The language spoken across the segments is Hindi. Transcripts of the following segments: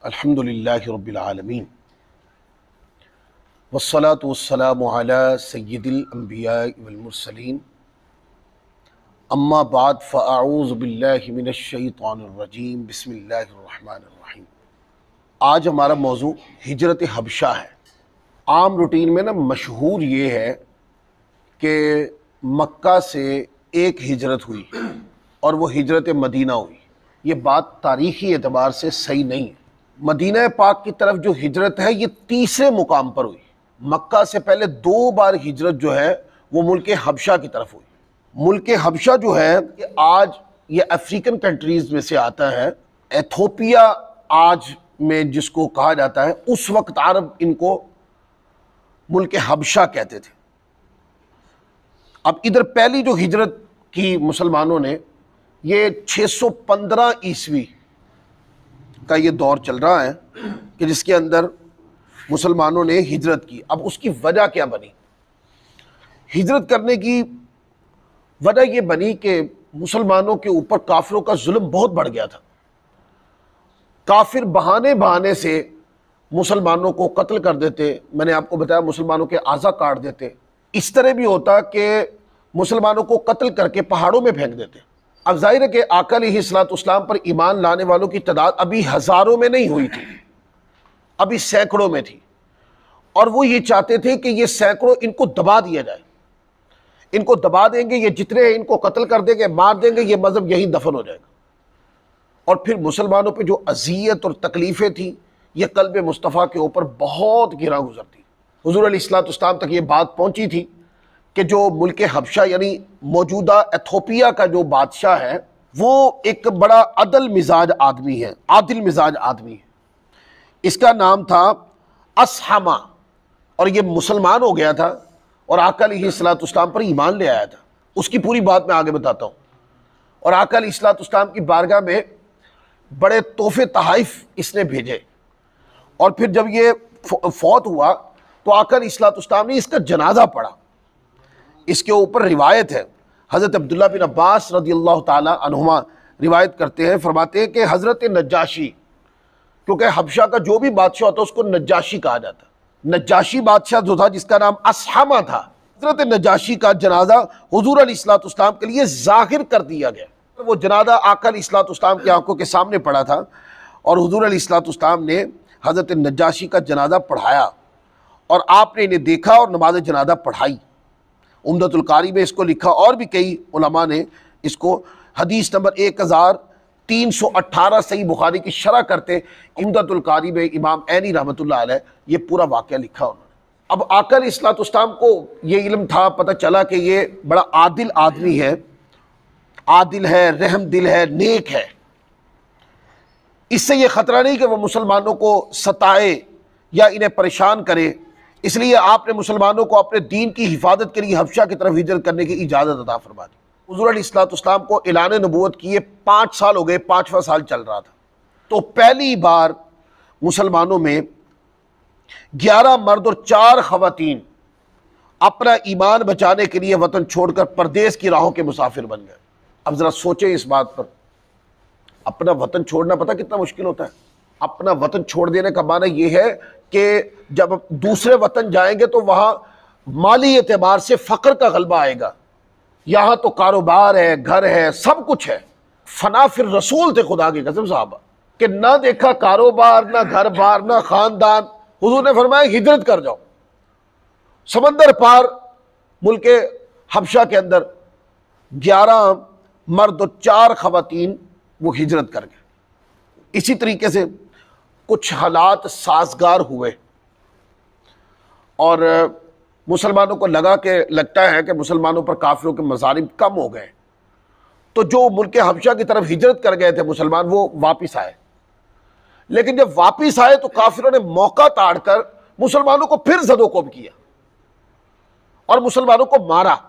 अल्हम्दुलिल्लाहि रब्बिल आलमीन वस्सलातु वस्सलामु अला सय्यिदिल अंबियाइ वल मुरसलीन अम्मा बाद फ़अऊज़ु बिल्लाहि मिनश शैतानिर रजीम बिस्मिल्लाहिर रहमानिर रहीम। आज हमारा मौजू हिजरत हबशा है। आम रूटीन में ना मशहूर ये है कि मक्का से एक हिजरत हुई और वो हिजरत मदीना हुई। ये बात तारीख़ी एतबार से सही नहीं है। मदीना पाक की तरफ जो हिजरत है ये तीसरे मुकाम पर हुई। मक्का से पहले 2 बार हिजरत जो है वो मुल्क हबशा की तरफ हुई। मुल्क हबशा जो है ये आज ये अफ्रीकन कंट्रीज़ में से आता है। एथोपिया आज में जिसको कहा जाता है, उस वक्त अरब इनको मुल्क हबशा कहते थे। अब इधर पहली जो हिजरत की मुसलमानों ने, ये 615 ईस्वी का ये दौर चल रहा है कि जिसके अंदर मुसलमानों ने हिजरत की। अब उसकी वजह क्या बनी? हिजरत करने की वजह ये बनी कि मुसलमानों के ऊपर काफिरों का जुल्म बहुत बढ़ गया था। काफिर बहाने बहाने से मुसलमानों को कत्ल कर देते। मैंने आपको बताया मुसलमानों के आज़ा काट देते। इस तरह भी होता कि मुसलमानों को कत्ल करके पहाड़ों में फेंक देते। अब जाहिर है कि आका अलैहिस्सलाम पर ईमान लाने वालों की तादाद अभी हज़ारों में नहीं हुई थी, अभी सैकड़ों में थी। और वो ये चाहते थे कि ये सैकड़ों इनको दबा दिया जाए। इनको दबा देंगे, ये जितने हैं इनको कत्ल कर देंगे, मार देंगे, ये मजहब यहीं दफन हो जाएगा। और फिर मुसलमानों पे जो अज़ियत और तकलीफ़ें थी, ये कल्ब मुस्तफ़ा के ऊपर बहुत गिरा गुजरती। हुज़ूर अलैहिस्सलाम तक ये बात पहुंची थी कि जो मुल्क हबशा यानी मौजूदा एथोपिया का जो बादशाह है, वो एक बड़ा आदिल मिजाज आदमी है। इसका नाम था असहमा, और ये मुसलमान हो गया था और आका अलैहिस्सलाम पर ईमान ले आया था। उसकी पूरी बात मैं आगे बताता हूँ। और आका अलैहिस्सलाम की बारगाह में बड़े तोहफे तहाइफ इसने भेजे। और फिर जब ये फौत हुआ तो आका अलैहिस्सलाम ने इसका जनाजा पढ़ा। इसके ऊपर रिवायत है, हज़रत अब्दुल्ला बिन अब्बास रज़ियल्लाहु ताला अन्हुमा रिवायत करते हैं, फरमाते हैं कि हज़रत नज्जाशी, क्योंकि हबशा का जो भी बादशाह होता है उसको नज्जाशी कहा जाता है। नज्जाशी बादशाह जो था, जिसका नाम असहमा था, हज़रत नज्जाशी का जनाजा हुज़ूर अलैहिस्सलाम के लिए ज़ाहिर कर दिया गया। वो जनाजा आका अलैहिस्सलाम की आंखों के सामने पड़ा था और हुज़ूर अलैहिस्सलाम ने हज़रत नज्जाशी का जनाजा पढ़ाया और आपने इन्हें देखा और नमाज जनाजा पढ़ाई। उम्दतुल कारी में इसको लिखा, और भी कई उलमा ने इसको हदीस नंबर 1318 सही बुखारी की शरह करते उम्दतुल कारी में इमाम ऐनी रहमतुल्लाह अलैह ये पूरा वाक़या लिखा उन्होंने। अब आका अलैहिस्सलाम को ये इल्म था, पता चला कि ये बड़ा आदिल आदमी है, आदिल है, रहम दिल है, नेक है। इससे ये ख़तरा नहीं कि वह मुसलमानों को सताए या इन्हें परेशान करे। इसलिए आपने मुसलमानों को अपने दीन की हिफाजत के लिए हबशा की तरफ हिजरत करने की इजाज़त अता फरमा दी। हुज़ूर अलैहिस्सलाम को ऐलान नबूवत किए 5 साल हो गए, 5वां साल चल रहा था। तो पहली बार मुसलमानों में 11 मर्द और 4 ख़वातीन अपना ईमान बचाने के लिए वतन छोड़कर परदेश की राहों के मुसाफिर बन गए। अब ज़रा सोचें इस बात पर। अपना वतन छोड़ना पता कितना मुश्किल होता है। अपना वतन छोड़ देने का माना यह है कि जब दूसरे वतन जाएंगे तो वहाँ माली एतबार से फ़क्र का गलबा आएगा। यहाँ तो कारोबार है, घर है, सब कुछ है। फना फिर रसूल थे खुदा की कसम साहबा, कि ना देखा कारोबार, ना घर बार, ना ख़ानदान। हुज़ूर ने फरमाया हिजरत कर जाओ। समंदर पार मुल्क हबशा के अंदर 11 मर्द और 4 ख़वातीन वो हिजरत कर गए। इसी तरीके से कुछ हालात साजगार हुए और मुसलमानों को लगता है कि मुसलमानों पर काफिरों के मज़ारिब कम हो गए। तो जो मुल्क हबशा की तरफ हिजरत कर गए थे मुसलमान, वो वापस आए। लेकिन जब वापस आए तो काफिरों ने मौका ताड़कर मुसलमानों को फिर ज़दोकोब किया और मुसलमानों को मारा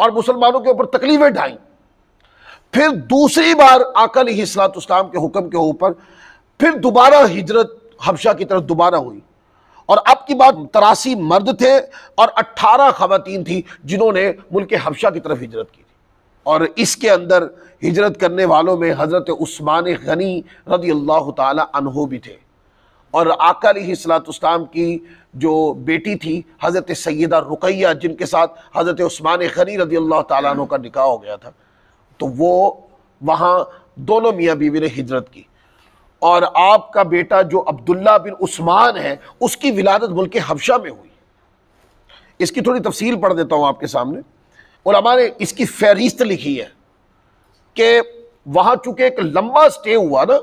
और मुसलमानों के ऊपर तकलीफें ढाई। फिर दूसरी बार आका अलैहिस्सलाम के हुक्म के ऊपर फिर दोबारा हिजरत हबशा की तरफ दोबारा हुई। और अब की बात 83 मर्द थे और 18 ख़वातीन थी जिन्होंने मुल्क हबशा की तरफ हिजरत की थी। और इसके अंदर हिजरत करने वालों में हज़रत उस्मान गनी रज़ी अल्लाह ताला अन्हु भी थे, और आका अलैहिस्सलाम की जो बेटी थी हज़रत सैयदा रुक़ैया, जिनके साथ हज़रत उस्मान गनी रज़ी अल्लाह ताला अन्हु का निकाह हो गया था, तो वो वहाँ दोनों मियाँ बीवी ने हिजरत की। और आपका बेटा जो अब्दुल्ला बिन उस्मान है, उसकी विलादत मुल्क हबशा में हुई। इसकी थोड़ी तफसील पढ़ देता हूँ आपके सामने। उलमा ने इसकी फहरिस्त लिखी है कि वहाँ चूँकि एक लंबा स्टे हुआ ना,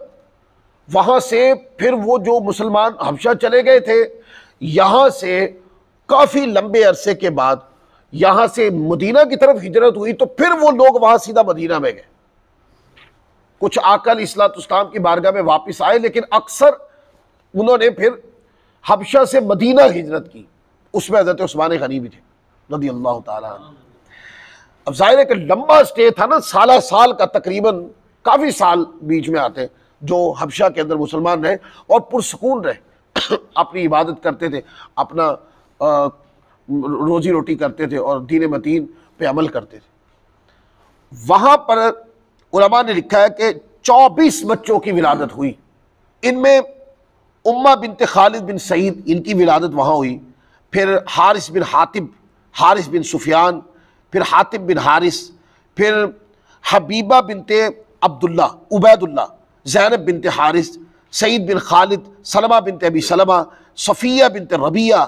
वहाँ से फिर वो जो मुसलमान हबशा चले गए थे, यहाँ से काफ़ी लंबे अरसे के बाद यहाँ से मदीना की तरफ हिजरत हुई, तो फिर वो लोग वहाँ सीधा मदीना में गए। कुछ आका अलैहिस्सलाम की बारगाह में वापस आए, लेकिन अक्सर उन्होंने फिर हबशा से मदीना हिजरत की। उसमें हज़रत उस्मान गनी भी थे रज़ी अल्लाह ताला अन्हु। अब जाहिर है कि लंबा स्टे था ना, साला साल का, तकरीबन काफ़ी साल बीच में आते जो हबशा के अंदर मुसलमान रहे और पुरसकून रहे अपनी इबादत करते थे, अपना रोजी रोटी करते थे और दीन मतीन पे अमल करते थे। वहाँ पर उलमा ने लिखा है कि 24 बच्चों की विलादत हुई। इनमें उम्मा बिनते खालिद बिन सईद, इनकी विलादत वहाँ हुई। फिर हारिस बिन हातिब, हारिस बिन सुफियान, फिर हातिब बिन हारिस, फिर हबीबा बिनते अब्दुल्ला, उबैदुल्ला, ज़ैनब बिनते हारिस, सईद बिन खालिद, सलमा बिनते अबी सलमा, सफ़िया बिनते रबिया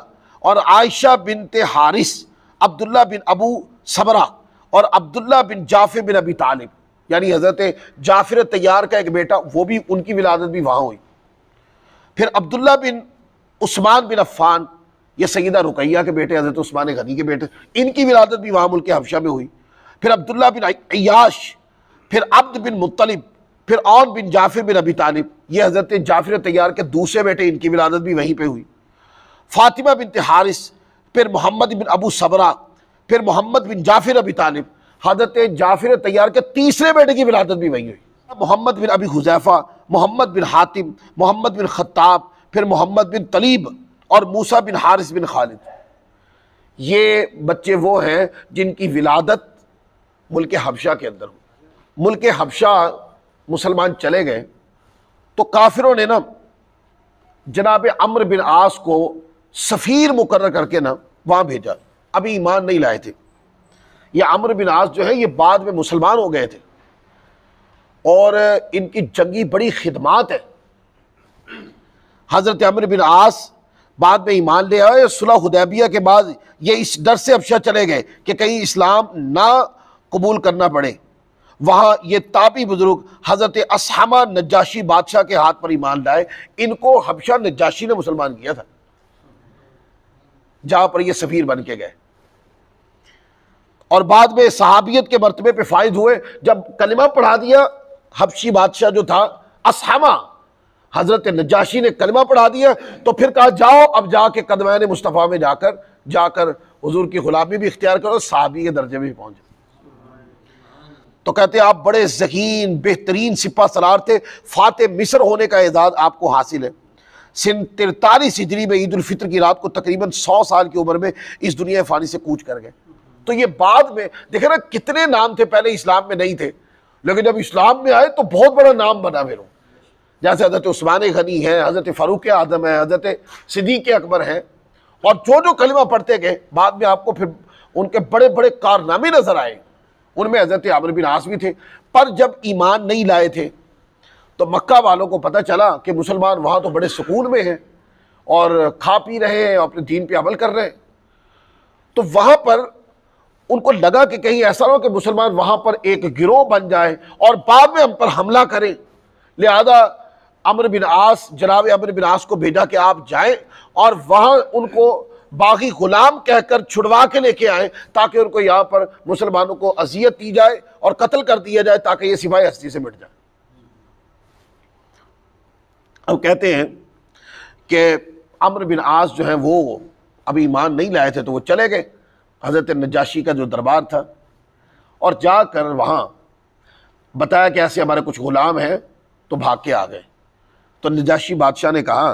और आयशा बिनते हारिस, अब्दुल्ला बिन अबू सबरा और अब्दुल्ला बिन जाफ़िर बिन अबी तालिब, यानी हज़रत जाफ़िर तैयार का एक बेटा, वो भी, उनकी विलादत भी वहाँ हुई। फिर अब्दुल्ला बिन उस्मान बिन अफ़्फ़ान, ये सैयदा रुक़ैया के बेटे, हज़रत उस्मान गनी के बेटे, इनकी विलादत भी वहाँ मुल्क हबशा में हुई। फिर अब्दुल्ला बिन अय्याश, फिर अब्द बिन मुत्तलिब, फिर औन बिन जाफ़िर बिन अबी तालिब, ये हज़रत जाफ़िर तैयार के दूसरे बेटे, इनकी विलादत भी वहीं पे हुई। फ़ातिमा बिनते हारिस, फिर मोहम्मद बिन अबू सबरा, फिर मोहम्मद बिन जाफ़िर अबी तालिब, हज़रत जाफ़िर तैयार के तीसरे बेटे की विलादत भी वहीं हुई। मोहम्मद बिन अबी हुज़ैफ़ा, मोहम्मद बिन हातिम, मोहम्मद बिन ख़त्ताब, फिर मोहम्मद बिन तलीब और मूसा बिन हारिस बिन खालिद। ये बच्चे वो हैं जिनकी विलादत मुल्क हबशा के अंदर हुई। मुल्क हबशा मुसलमान चले गए तो काफिरों ने ना जनाब अम्र बिन आस को सफ़ीर मुकर्रर करके ना वहाँ भेजा। अभी ईमान नहीं लाए थे। ये अम्र बिन आस जो है, ये बाद में मुसलमान हो गए थे और इनकी जंगी बड़ी खिदमात है। हज़रत अम्र बिन आस बाद में ईमान ले आए। सुलह हुदैबिया के बाद ये इस डर से हबशा चले गए कि कहीं इस्लाम ना कबूल करना पड़े। वहाँ ये ताबी बुजुर्ग हज़रत असहमा नजाशी बादशाह के हाथ पर ईमान लाए। इनको हबशा नजाशी ने मुसलमान किया था, जहाँ पर ये सफ़ीर बन के गए और बाद में सहाबियत के मर्तबे पे फायद हुए। जब कलिमा पढ़ा दिया, हबशी बादशाह जो था असहमा, हज़रत नजाशी ने कलिमा पढ़ा दिया, तो फिर कहा जाओ अब जाके कदमैन मुस्तफ़ा में जाकर हुजूर की गुलामी भी इख्तियार करो, सहाबी के दर्जे में भी पहुँचे। तो कहते हैं आप बड़े ज़कीन बेहतरीन सिपा सलार थे, फ़ाते मिस्र होने का एजाज़ आपको हासिल है। सन 43 हिजरी में ईद उल फित्र की रात को तकरीबन 100 साल की उम्र में इस दुनिया फ़ानी से कूच कर गए। तो ये बाद में देखे ना, कितने नाम थे, पहले इस्लाम में नहीं थे, लेकिन जब इस्लाम में आए तो बहुत बड़ा नाम बना फिर। जैसे हज़रत उस्मान गनी है, हज़रत फ़ारूक आज़म है, हज़रत सिद्दीक़ अकबर है, और जो जो कलिमा पढ़ते गए बाद में आपको फिर उनके बड़े बड़े कारनामे नज़र आए। उनमें हज़रत अम्र बिन आस भी थे। पर जब ईमान नहीं लाए थे तो मक्का वालों को पता चला कि मुसलमान वहाँ तो बड़े सुकून में हैं और खा पी रहे हैं, अपने दीन पे अमल कर रहे हैं। तो वहाँ पर उनको लगा कि कहीं ऐसा ना हो कि मुसलमान वहाँ पर एक गिरोह बन जाए और बाद में हम पर हमला करें। लिहाजा अम्र बिन आस, जनाब अम्र बिन आस को भेजा कि आप जाएं और वहाँ उनको बागी गुलाम कहकर छुड़वा के लेके आए, ताकि उनको यहाँ पर मुसलमानों को अजियत दी जाए और कत्ल कर दिया जाए, ताकि ये सिवाय हस्ती से मिट जाए। अब कहते हैं कि अम्र बिन आस जो है वो अभी ईमान नहीं लाए थे, तो वो चले गए हज़रत नजाशी का जो दरबार था और जाकर वहाँ बताया कि ऐसे हमारे कुछ ग़ुलाम हैं, तो भाग के आ गए। तो नजाशी बादशाह ने कहा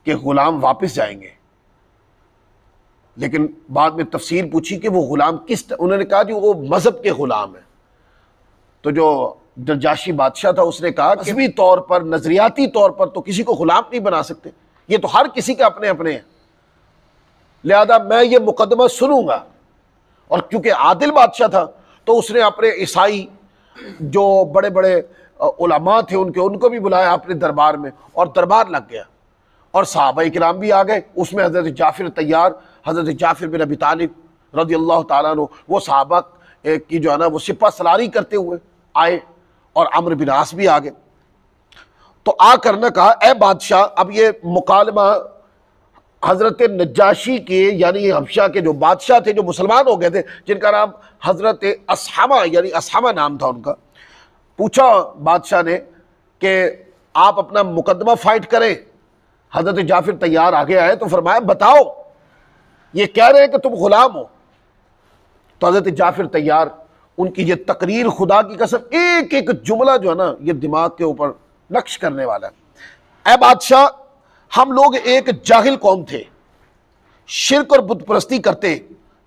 कि ग़ुलाम वापस जाएंगे, लेकिन बाद में तफसीर पूछी कि वो ग़ुलाम किस, उन्होंने कहा कि वो मज़हब के ग़ुलाम हैं, तो जो नजाशी बादशाह था उसने कहा कि भी तौर पर, नजरियाती तौर पर तो किसी को गुलाम नहीं बना सकते, ये तो हर किसी के अपने अपने हैं, लिहाजा मैं ये मुकदमा सुनूंगा। और क्योंकि आदिल बादशाह था तो उसने अपने ईसाई जो बड़े बड़े उलमा थे उनको भी बुलाया अपने दरबार में, और दरबार लग गया। और सहाबा इकराम भी आ गए, उसमें हज़रत जाफिर तैयार, हज़रत जाफिर बिन अबी तालिब रज़ी अल्लाह ताला अन्हु, वो सहाबा की जो है ना वो सिपा सलारी करते हुए आए, और अम्र बिन आस भी आ गए। तो आकर ने कहा, ए बादशाह, अब ये मुकालमा हज़रत नजाशी के यानी हबशा के जो बादशाह थे, जो मुसलमान हो गए थे, जिनका नाम हज़रत असहमा यानी असहमा नाम था उनका, पूछा बादशाह ने कि आप अपना मुकदमा फाइट करें। हज़रत जाफिर तैयार आगे आए तो फरमाया, बताओ, ये कह रहे हैं कि तुम गुलाम हो। तो हज़रत जाफिर तैयार, उनकी ये तकरीर खुदा की कसम, एक एक जुमला जो है ना ये दिमाग के ऊपर नक्श करने वाला है। ए बादशाह, हम लोग एक जाहिल कौम थे, शिरक और बुत परस्ती करते,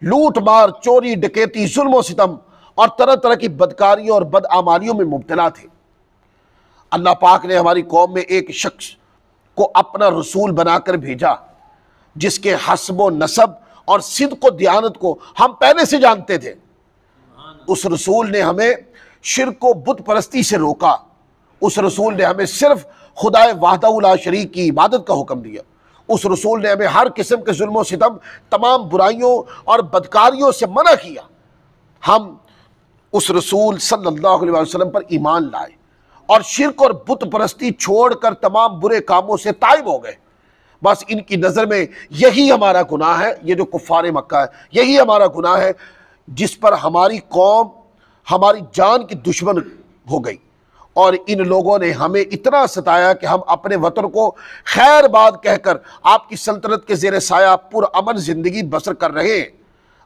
लूट मार, चोरी, डकैती, जुल्म और सितम और तरह तरह की बदकारियों और बदआमालियों में मुब्तला थे। अल्लाह पाक ने हमारी कौम में एक शख्स को अपना रसूल बनाकर भेजा, जिसके हस्ब नसब और सिद्क़ और दियानत को हम पहले से जानते थे। उस रसूल ने हमें शिरक व बुत परस्ती से रोका। उस रसूल ने हमें सिर्फ खुदाए वाहदहू ला शरीक की इबादत का हुक्म दिया। उस रसूल ने हमें हर किस्म के जुल्म व सितम, तमाम बुराइयों और बदकारियों से मना किया। हम उस रसूल सल्लल्लाहु अलैहि वसल्लम पर ईमान लाए और शिरक और बुत परस्ती छोड़कर तमाम बुरे कामों से ताइब हो गए। बस इनकी नज़र में यही हमारा गुनाह है, ये जो कुफ़ार मक्का है, यही हमारा गुनाह है जिस पर हमारी कौम हमारी जान की दुश्मन हो गई। और इन लोगों ने हमें इतना सताया कि हम अपने वतन को खैरबाद कहकर आपकी सल्तनत के ज़ेर साया पुरअमन ज़िंदगी बसर कर रहे हैं।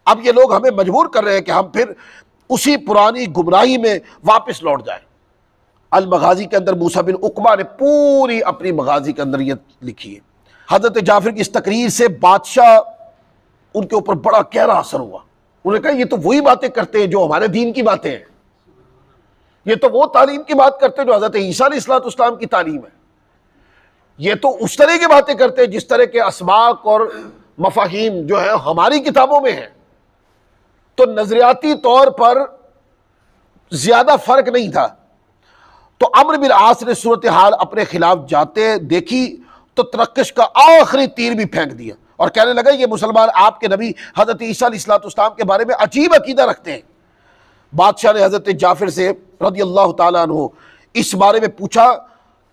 अब ये लोग हमें मजबूर कर रहे हैं कि हम फिर उसी पुरानी गुमराही में वापस लौट जाएं। अल मगाजी के अंदर मूसा बिन उकबा ने पूरी अपनी मगाजी के अंदर ये लिखी है। हज़रत जाफिर की इस तकरीर से बादशाह उनके ऊपर बड़ा गहरा असर हुआ। उन्होंने कहा, ये तो वही बातें करते हैं जो हमारे दीन की बातें हैं, ये तो वो तालीम की बात करते हैं जो हज़रत ईसा अलैहिस्सलाम की तालीम है, ये तो उस तरह की बातें करते हैं जिस तरह के अस्बाक और मफाहीम जो है हमारी किताबों में है। तो नजरियाती तौर पर ज्यादा फर्क नहीं था। तो अम्र बिन आस ने सूरत हाल अपने खिलाफ जाते देखी तो तरक्कश का आखिरी तीर भी फेंक दिया और कहने लगा, ये मुसलमान आपके नबी हज़रत ईसा अलैहिस्सलाम के बारे में अजीब अकीदा रखते हैं। बादशाह ने हज़रत जाफिर से रज़ियल्लाहु ताला अन्हु इस बारे में पूछा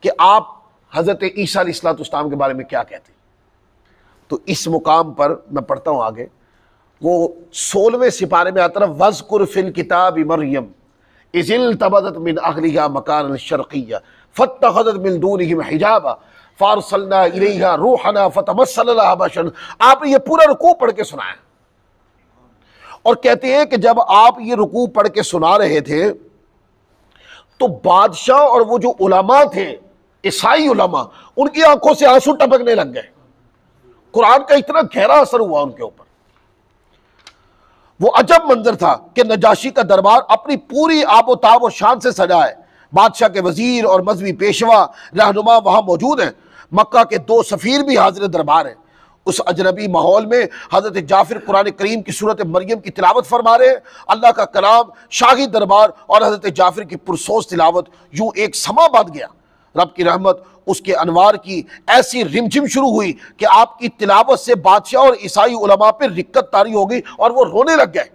कि आप हज़रत ईसा अलैहिस्सलाम के बारे में क्या कहते हैं। तो इस मुकाम पर मैं पढ़ता हूँ आगे, वो 16वें सिपारे में आता है, वज़कुर फिल किताब मरियम इज़िल तबदत मिन अहलिहा मकान शर्क़िय्या फत्तख़ज़त मिन दूनिहिम हिजाबा फ़अरसलना इलैहा रूहना फ़तमस्सल लहा बशरन। आपने ये पूरा रुकू पढ़ के सुनाया और कहते हैं कि जब आप ये रुकू पढ़ के सुना रहे थे तो बादशाह और वो जो उलमा थे, ईसाई उलमा, उनकी आंखों से आंसू टपकने लग गए। कुरान का इतना गहरा असर हुआ उनके ऊपर। वो अजब मंजर था कि नजाशी का दरबार अपनी पूरी आबोताब और शान से सजा है। बादशाह के वजीर और मजहबी पेशवा रहनुमा वहां मौजूद हैं। मक्का के 2 सफ़ीर भी हाजिर दरबार हैं। उस अजनबी माहौल में हज़रत जाफिर कुरान करीम की सूरत मरियम की तिलावत फरमा रहे हैं। अल्लाह का कलाम, शाही दरबार और हज़रत जाफिर की पुरसोज तिलावत यूँ एक समा बांध गया। रब की रहमत, उसके अनवार की ऐसी रिमझिम शुरू हुई कि आपकी तिलावत से बादशाह और ईसाई उलमा पर रिक्कत तारी हो गई और वो रोने लग गए।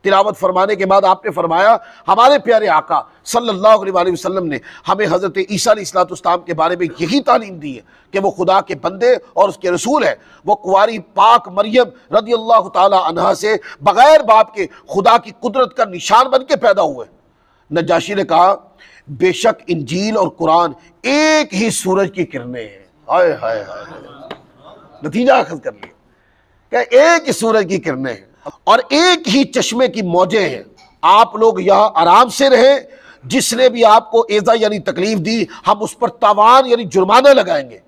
तिलावत फरमाने के बाद आपने फरमाया, हमारे प्यारे आका सल्लल्लाहु अलैहि वसल्लम ने हमें हज़रत ईसा अलैहिस्सलाम के बारे में यही तालीम दी है कि वो खुदा के बंदे और उसके रसूल है। वो कुंवारी पाक मरियम रज़ियल्लाहु ताला अन्हा से बग़ैर बाप के खुदा की कुदरत का निशान बन के पैदा हुए। नजाशी ने कहा, बेशक इंजील और कुरान एक ही सूरज की किरणें हैं। हाय हाय हाय, नतीजा अखज़ कर लिया, क्या एक ही सूरज की किरणें हैं और एक ही चश्मे की मौजें हैं। आप लोग यहाँ आराम से रहें, जिसने भी आपको एज़ा यानी तकलीफ दी हम उस पर तावान यानी जुर्माना लगाएंगे।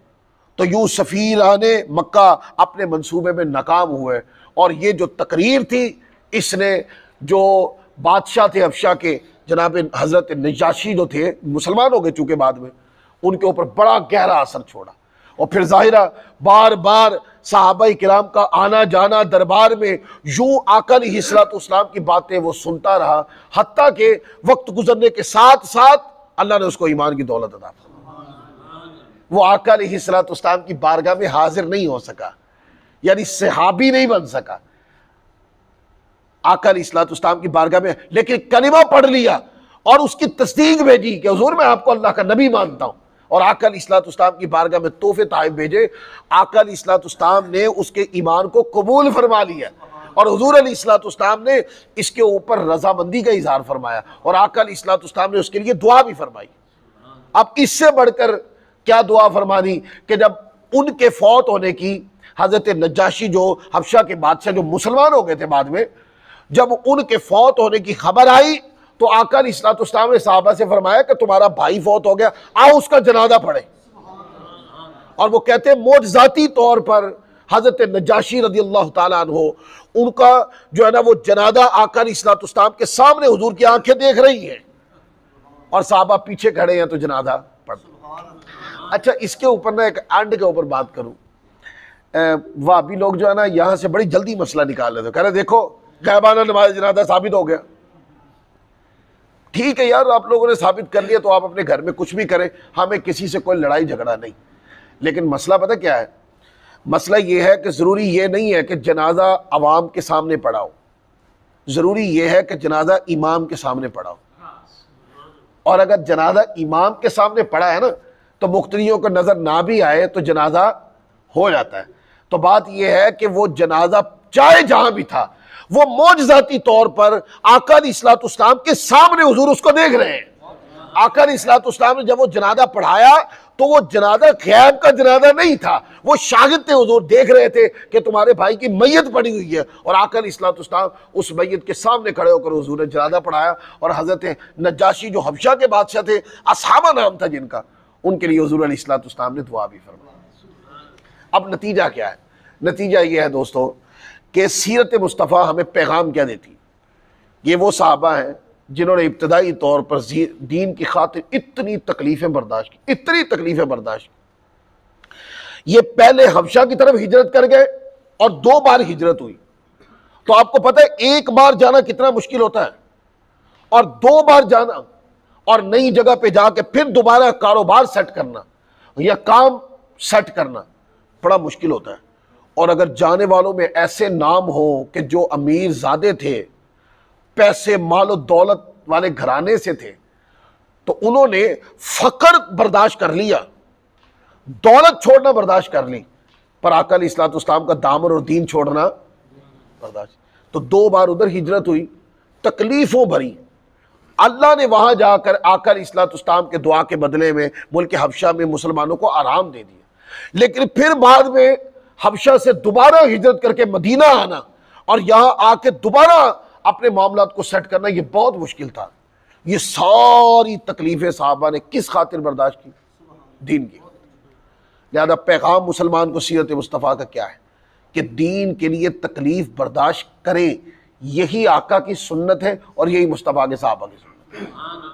तो यूँ सफ़ीराने मक्का अपने मंसूबे में नाकाम हुए और ये जो तकरीर थी, इसने जो बादशाह थे हबशा के जनाब हज़रत नजाशी जो थे, मुसलमान हो गए चूँकि बाद में, उनके ऊपर बड़ा गहरा असर छोड़ा। और फिर ज़ाहिरा बार बार सहाबाई किराम का आना जाना दरबार में, यूं आका अलैहिस्सलाम की बातें वो सुनता रहा, हत्ता के वक्त गुजरने के साथ साथ अल्लाह ने उसको ईमान की दौलत अता फरमाई। वो आका अलैहिस्सलाम की बारगाह में हाजिर नहीं हो सका, यानी सहाबी नहीं बन सका आका अलैहिस्सलाम की बारगाह में, लेकिन कलिमा पढ़ लिया और उसकी तस्दीक भेजी कि हुजूर मैं आपको अल्लाह का नबी मानता हूं, और आका अलैहिस्सलाम की बारगाह में तोहफे ताइब भेजे। आका अलैहिस्सलाम ने उसके ईमान को कबूल फरमा लिया और हुजूर अलैहिस्सलाम ने इसके ऊपर रजामंदी का इजहार फरमाया और आका अलैहिस्सलाम ने उसके लिए दुआ भी फरमाई। अब इससे बढ़कर क्या दुआ फरमानी कि जब उनके फौत होने की, हजरत नजाशी जो हबशा के बादशाह जो मुसलमान हो गए थे बाद में, जब उनके फौत होने की खबर आई तो आका अलैहिस्सलाम ने सहाबा से फरमाया कि तुम्हारा भाई फौत हो गया, आओ उसका जनाजा पढ़े। और वो कहते हैं मोजज़ाती तौर पर हजरत नजाशी रज़ियल्लाहु ताला अन्हु, उनका जो है ना वो जनाजा आका अलैहिस्सलाम के सामने हुजूर की आंखें देख रही हैं और सहाबा पीछे खड़े हैं तो जनाजा पढ़। अच्छा, इसके ऊपर ना एक एंड के ऊपर बात करूं, वहाबी लोग जो है ना यहाँ से बड़ी जल्दी मसला निकाल लेते, कह रहे देखो गैबाना नमाज जनाजा साबित हो गया। ठीक है यार, आप लोगों ने साबित कर लिया तो आप अपने घर में कुछ भी करें, हमें किसी से कोई लड़ाई झगड़ा नहीं। लेकिन मसला पता क्या है, मसला ये है कि ज़रूरी ये नहीं है कि जनाजा अवाम के सामने पढ़ाओ, ज़रूरी ये है कि जनाजा इमाम के सामने पढ़ाओ। और अगर जनाजा इमाम के सामने पढ़ा है ना तो मुख्तरियों को नज़र ना भी आए तो जनाजा हो जाता है। तो बात यह है कि वो जनाजा चाहे जहां भी था, वो मोजज़ाती तौर पर आका अलैहिस्सलाम के सामने हुजूर उसको देख रहे हैं। आका अलैहिस्सलाम ने जब वो जनाजा पढ़ाया तो वो जनाजा गैब का जनाजा नहीं था, वो शागिद थे, हुजूर देख रहे थे कि तुम्हारे भाई की मैयत पड़ी हुई है, और आका अलैहिस्सलाम उस मैयत के सामने खड़े होकर हुजूर ने जनाजा पढ़ाया। और हजरत नजाशी जो हबशा के बादशाह थे, असहाबा नाम था जिनका, उनके लिए हुजूर अलैहिस्सलाम ने दुआ भी फरमाई। अब नतीजा क्या है? नतीजा ये है दोस्तों कि सीरत मुस्तफ़ा हमें पैगाम क्या देती। ये वो सहाबा हैं जिन्होंने इब्तदाई तौर पर दीन की खातिर इतनी तकलीफ़ें बर्दाश्त की, इतनी तकलीफ़ें बर्दाश्त की। ये पहले हबशा की तरफ हिजरत कर गए और 2 बार हिजरत हुई। तो आपको पता है 1 बार जाना कितना मुश्किल होता है, और 2 बार जाना और नई जगह पे जाके फिर दोबारा कारोबार सेट करना या काम सेट करना बड़ा मुश्किल होता है। और अगर जाने वालों में ऐसे नाम हो कि जो अमीर ज़ादे थे, पैसे मालो दौलत वाले घराने से थे, तो उन्होंने फकर बर्दाश्त कर लिया, दौलत छोड़ना बर्दाश्त कर ली, पर आका अलैहिस्सलाम का दामन और दीन छोड़ना बर्दाश्त। तो 2 बार उधर हिजरत हुई, तकलीफों भरी। अल्लाह ने वहां जाकर आका अलैहिस्सलाम के दुआ के बदले में मुल्क हबशा में मुसलमानों को आराम दे दिया। लेकिन फिर बाद में हबशा से दोबारा हिजरत करके मदीना आना और यहां आके दोबारा अपने मामलात को सेट करना, यह बहुत मुश्किल था। ये सारी तकलीफें सहाबा ने किस खातिर बर्दाश्त की? दीन की। लिहाजा पैगाम मुसलमान को सीरत मुस्तफ़ा का क्या है कि दीन के लिए तकलीफ बर्दाश्त करें। यही आका की सुन्नत है और यही मुस्तफ़ा के सहाबा की सुन्नत है।